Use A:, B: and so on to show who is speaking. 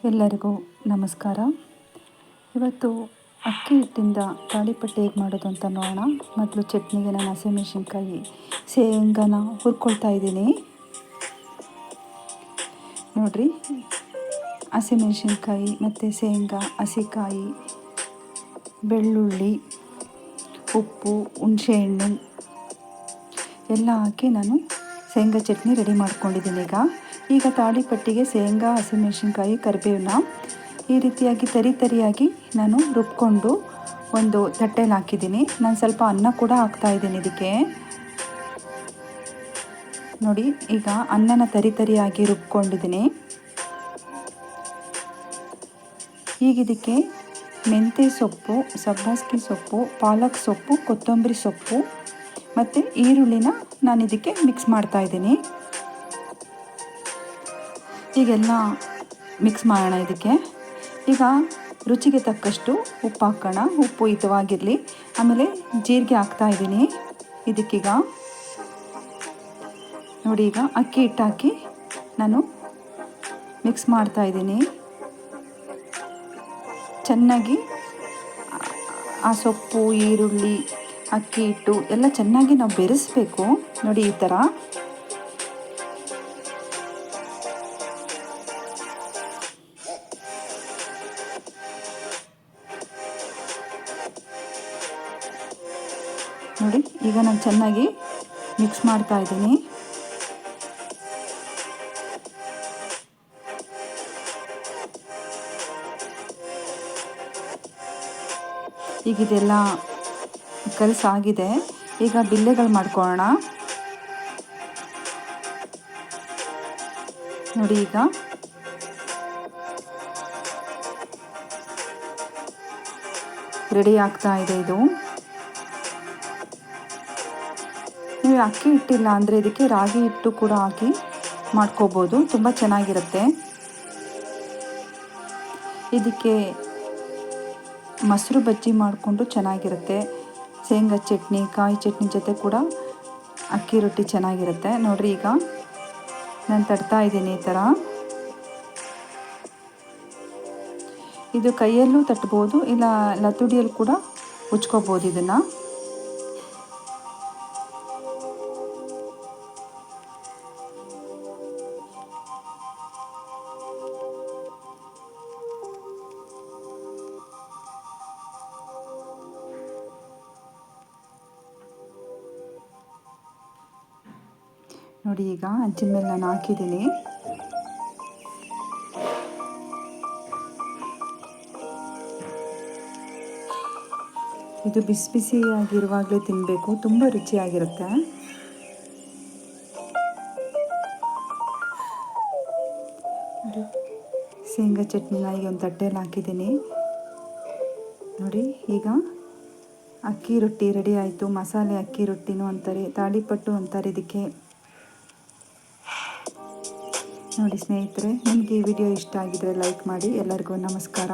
A: ಎಲ್ಲರಿಗೂ ನಮಸ್ಕಾರ. ಇವತ್ತು ಅಕ್ಕಿ ಹಿಟ್ಟಿಂದ ತಾಳಿಪಟ್ಟು ಹೇಗೆ ಮಾಡೋದು ಅಂತ ನೋಡೋಣ. ಮೊದಲು ಚಟ್ನಿಗೆ ನಾನು ಹಸಿಮೆಣಸಿನ್ಕಾಯಿ ಶೇಂಗಾನ ಹುರ್ಕೊಳ್ತಾ ಇದ್ದೀನಿ. ನೋಡಿರಿ, ಹಸಿಮೆಣಸಿನ್ಕಾಯಿ ಮತ್ತು ಶೇಂಗಾ, ಹಸಿಕಾಯಿ, ಬೆಳ್ಳುಳ್ಳಿ, ಉಪ್ಪು, ಹುಣಸೆಹಣ್ಣು ಎಲ್ಲ ಹಾಕಿ ನಾನು ಶೇಂಗಾ ಚಟ್ನಿ ರೆಡಿ ಮಾಡ್ಕೊಂಡಿದ್ದೀನಿ. ಈಗ ತಾಳಿಪಟ್ಟಿಗೆ ಶೇಂಗಾ, ಹಸಿಮೆಣಸಿನ್ಕಾಯಿ, ಕರಿಬೇವನ್ನ ಈ ರೀತಿಯಾಗಿ ತರಿಯಾಗಿ ನಾನು ರುಬ್ಕೊಂಡು ಒಂದು ತಟ್ಟೆಯಲ್ಲಿ ಹಾಕಿದ್ದೀನಿ. ನಾನು ಸ್ವಲ್ಪ ಅನ್ನ ಕೂಡ ಹಾಕ್ತಾಯಿದ್ದೀನಿ ಇದಕ್ಕೆ. ನೋಡಿ, ಈಗ ಅನ್ನನ ತರಿಯಾಗಿ ರುಬ್ಕೊಂಡಿದ್ದೀನಿ. ಈಗ ಇದಕ್ಕೆ ಮೆಂತ್ಯ ಸೊಪ್ಪು, ಸಬ್ಬಾಸ್ಗೆ ಸೊಪ್ಪು, ಪಾಲಕ್ ಸೊಪ್ಪು, ಕೊತ್ತಂಬರಿ ಸೊಪ್ಪು ಮತ್ತು ಈರುಳ್ಳಿನ ನಾನು ಇದಕ್ಕೆ ಮಿಕ್ಸ್ ಮಾಡ್ತಾಯಿದ್ದೀನಿ. ಈಗೆಲ್ಲ ಮಿಕ್ಸ್ ಮಾಡೋಣ. ಇದಕ್ಕೆ ಈಗ ರುಚಿಗೆ ತಕ್ಕಷ್ಟು ಉಪ್ಪು ಹಾಕೋಣ. ಉಪ್ಪು ಹಿತವಾಗಿರಲಿ. ಆಮೇಲೆ ಜೀರಿಗೆ ಹಾಕ್ತಾಯಿದ್ದೀನಿ ಇದಕ್ಕೀಗ. ನೋಡಿ, ಈಗ ಅಕ್ಕಿ ಹಿಟ್ಟು ಹಾಕಿ ನಾನು ಮಿಕ್ಸ್ ಮಾಡ್ತಾಯಿದ್ದೀನಿ. ಚೆನ್ನಾಗಿ ಆ ಸೊಪ್ಪು, ಈರುಳ್ಳಿ, ಅಕ್ಕಿ ಹಿಟ್ಟು ಎಲ್ಲ ಚೆನ್ನಾಗಿ ನಾವು ಬೆರೆಸಬೇಕು. ನೋಡಿ, ಈ ಥರ. ನೋಡಿ, ಈಗ ನಾನು ಚೆನ್ನಾಗಿ ಮಿಕ್ಸ್ ಮಾಡ್ತಾ ಇದ್ದೀನಿ. ಈಗ ಇದೆಲ್ಲ ಕಲಸಾಗಿದೆ. ಈಗ ಬಿಲ್ಲೆಗಳು ಮಾಡ್ಕೊಳ್ಳೋಣ. ನೋಡಿ, ಈಗ ರೆಡಿ ಆಗ್ತಾ ಇದೆ ಇದು. ನೀವು ಅಕ್ಕಿ ಹಿಟ್ಟಿಲ್ಲ ಅಂದರೆ ಇದಕ್ಕೆ ರಾಗಿ ಹಿಟ್ಟು ಕೂಡ ಹಾಕಿ ಮಾಡ್ಕೋಬೋದು, ತುಂಬ ಚೆನ್ನಾಗಿರುತ್ತೆ. ಇದಕ್ಕೆ ಮೊಸರು ಬಜ್ಜಿ ಮಾಡಿಕೊಂಡು ಚೆನ್ನಾಗಿರುತ್ತೆ. ಶೇಂಗಾ ಚಟ್ನಿ, ಕಾಯಿ ಚಟ್ನಿ ಜೊತೆ ಕೂಡ ಅಕ್ಕಿ ರೊಟ್ಟಿ ಚೆನ್ನಾಗಿರುತ್ತೆ. ನೋಡಿರಿ, ಈಗ ನಾನು ತಡ್ತಾ ಇದ್ದೀನಿ ಈ ಥರ. ಇದು ಕೈಯಲ್ಲೂ ತಟ್ಬೋದು, ಇಲ್ಲ ಲತುಡಿಯಲ್ಲಿ ಕೂಡ ಉಚ್ಕೋಬೋದು ಇದನ್ನು. ನೋಡಿ, ಈಗ ಹಂಚಿನ ಮೇಲೆ ನಾನು ಹಾಕಿದ್ದೀನಿ. ಇದು ಬಿಸಿ ಬಿಸಿಯಾಗಿರುವಾಗಲೇ ತಿನ್ನಬೇಕು, ತುಂಬ ರುಚಿಯಾಗಿರುತ್ತೆ. ಶೇಂಗಾ ಚಟ್ನಿನ ಈಗ ಒಂದು ತಟ್ಟೆಯಲ್ಲಿ ಹಾಕಿದ್ದೀನಿ. ನೋಡಿ, ಈಗ ಅಕ್ಕಿ ರೊಟ್ಟಿ ರೆಡಿ ಆಯಿತು. ಮಸಾಲೆ ಅಕ್ಕಿ ರೊಟ್ಟಿನೂ ಅಂತಾರೆ, ತಾಳಿಪಟ್ಟು ಅಂತಾರೆ ಇದಕ್ಕೆ. ನೋಡಿ ಸ್ನೇಹಿತರೆ, ನಿಮಗೆ ಈ ವಿಡಿಯೋ ಇಷ್ಟ ಆಗಿದರೆ ಲೈಕ್ ಮಾಡಿ. ಎಲ್ಲರಿಗೂ ನಮಸ್ಕಾರ.